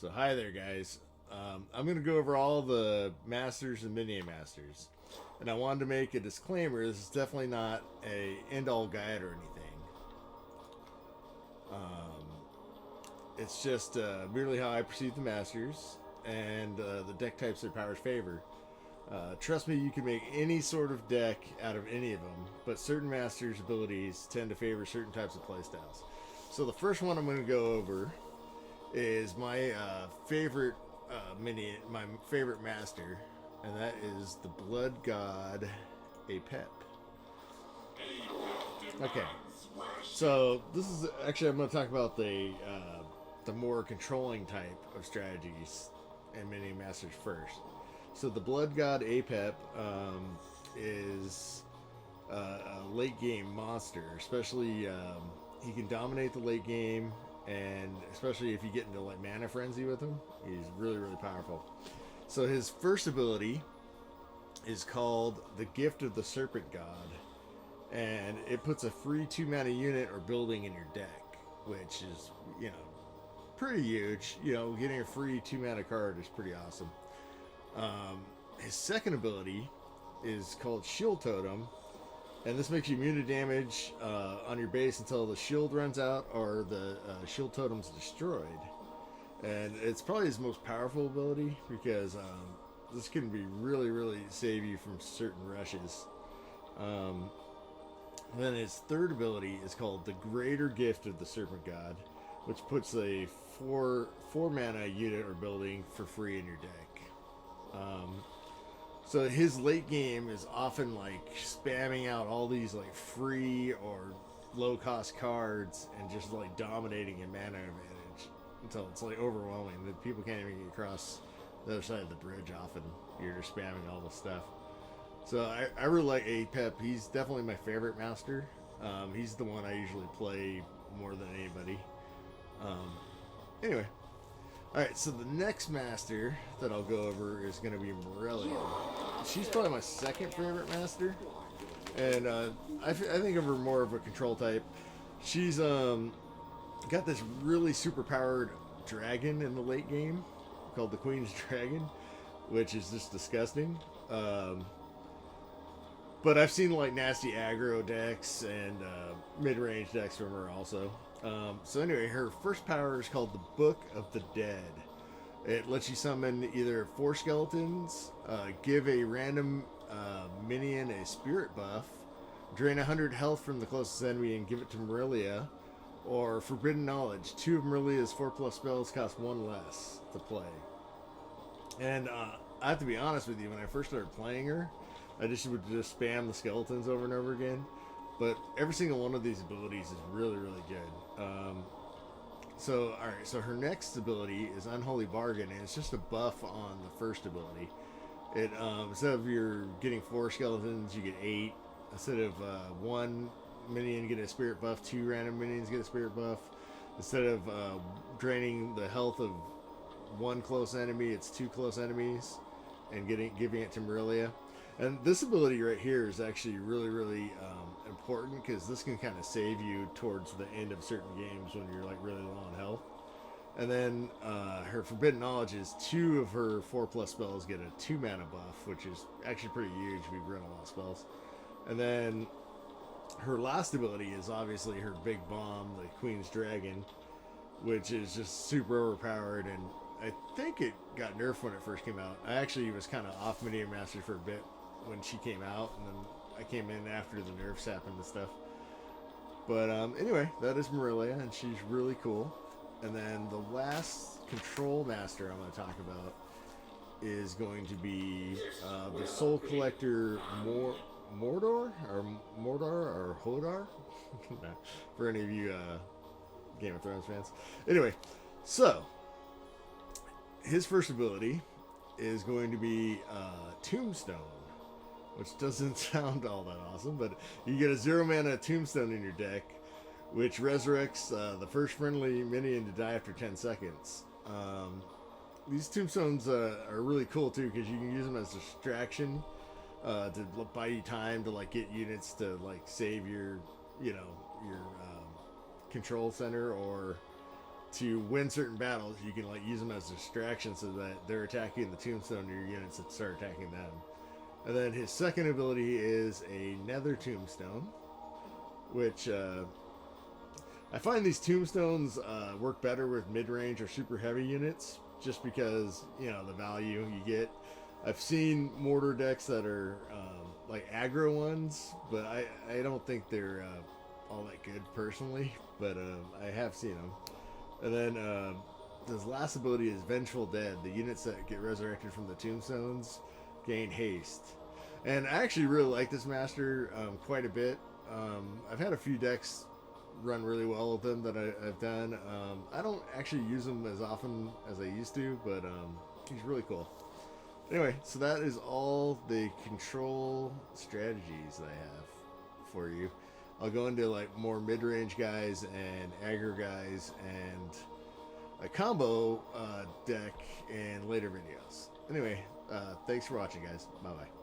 So hi there, guys. I'm going to go over all the Masters and Minion Masters, and I wanted to make a disclaimer. This is definitely not a end-all guide or anything. It's just merely how I perceive the Masters and the deck types their powers favor. Trust me, you can make any sort of deck out of any of them, but certain Masters' abilities tend to favor certain types of playstyles. So the first one I'm going to go over is my favorite minion, my favorite master, and that is the Blood God Apep. Okay, so this is actually I'm going to talk about the more controlling type of strategies and minion masters first. So the Blood God Apep is a late game monster, especially he can dominate the late game. And especially if you get into like mana frenzy with him, he's really, really powerful. So his first ability is called the Gift of the Serpent God, and it puts a free 2-mana unit or building in your deck, which is, you know, pretty huge. You know, getting a free 2-mana card is pretty awesome. His second ability is called Shield Totem, and this makes you immune to damage on your base until the shield runs out or the shield totem's destroyed. And it's probably his most powerful ability because this can be really, really save you from certain rushes. Then his third ability is called the Greater Gift of the Serpent God, which puts a 4 mana unit or building for free in your deck. So his late game is often like spamming out all these like free or low cost cards and just like dominating in mana advantage until it's like overwhelming that people can't even get across the other side of the bridge. Often you're just spamming all this stuff. So I really like Apep. He's definitely my favorite master. He's the one I usually play more than anybody. Anyway. Alright, so the next master that I'll go over is going to be Marilia. She's probably my second favorite master, and I think of her more of a control type. She's got this really super powered dragon in the late game called the Queen's Dragon, which is just disgusting. But I've seen like nasty aggro decks and mid-range decks from her also. So anyway, her first power is called the Book of the Dead. It lets you summon either 4 skeletons, give a random minion a spirit buff, drain 100 health from the closest enemy and give it to Marilia, or Forbidden Knowledge. 2 of Marilia's 4+ spells cost 1 less to play. And I have to be honest with you, when I first started playing her, I just would just spam the skeletons over and over again. But every single one of these abilities is really, really good. Alright, so her next ability is Unholy Bargain, and it's just a buff on the first ability. It instead of you're getting 4 skeletons, you get 8. Instead of 1 minion get a spirit buff, 2 random minions get a spirit buff. Instead of draining the health of 1 close enemy, it's 2 close enemies, and giving it to Marilia. And this ability right here is actually really, really important because this can kind of save you towards the end of certain games when you're like really low on health. And then her Forbidden Knowledge is 2 of her 4+ spells get a 2 mana buff, which is actually pretty huge. We've run a lot of spells. And then her last ability is obviously her big bomb, the Queen's Dragon, which is just super overpowered. And I think it got nerfed when it first came out. I actually was kind of off Minion Masters for a bit when she came out, and then I came in after the nerfs happened and stuff. But anyway, that is Marilia, and she's really cool. And then the last control master I'm going to talk about is going to be the Soul Collector Mordor or Hodor, for any of you Game of Thrones fans. Anyway, so his first ability is going to be Tombstone, which doesn't sound all that awesome, but you get a 0 mana Tombstone in your deck, which resurrects the first friendly minion to die after 10 seconds. These Tombstones are really cool too because you can use them as a distraction to buy you time to like get units to like save your control center, or to win certain battles, you can like use them as a distraction so that they're attacking the tombstone to your units that start attacking them. And then his second ability is a nether tombstone, which I find these tombstones work better with mid-range or super heavy units, just because, you know, the value you get. I've seen mortar decks that are like aggro ones, but I don't think they're all that good personally, but I have seen them. And then his last ability is Vengeful Dead. The units that get resurrected from the tombstones gain haste. And I actually really like this master quite a bit. I've had a few decks run really well with them that I've done. I don't actually use him as often as I used to, but he's really cool. Anyway, so that is all the control strategies that I have for you. I'll go into like more mid-range guys and aggro guys and a combo deck in later videos. Anyway, thanks for watching, guys. Bye-bye.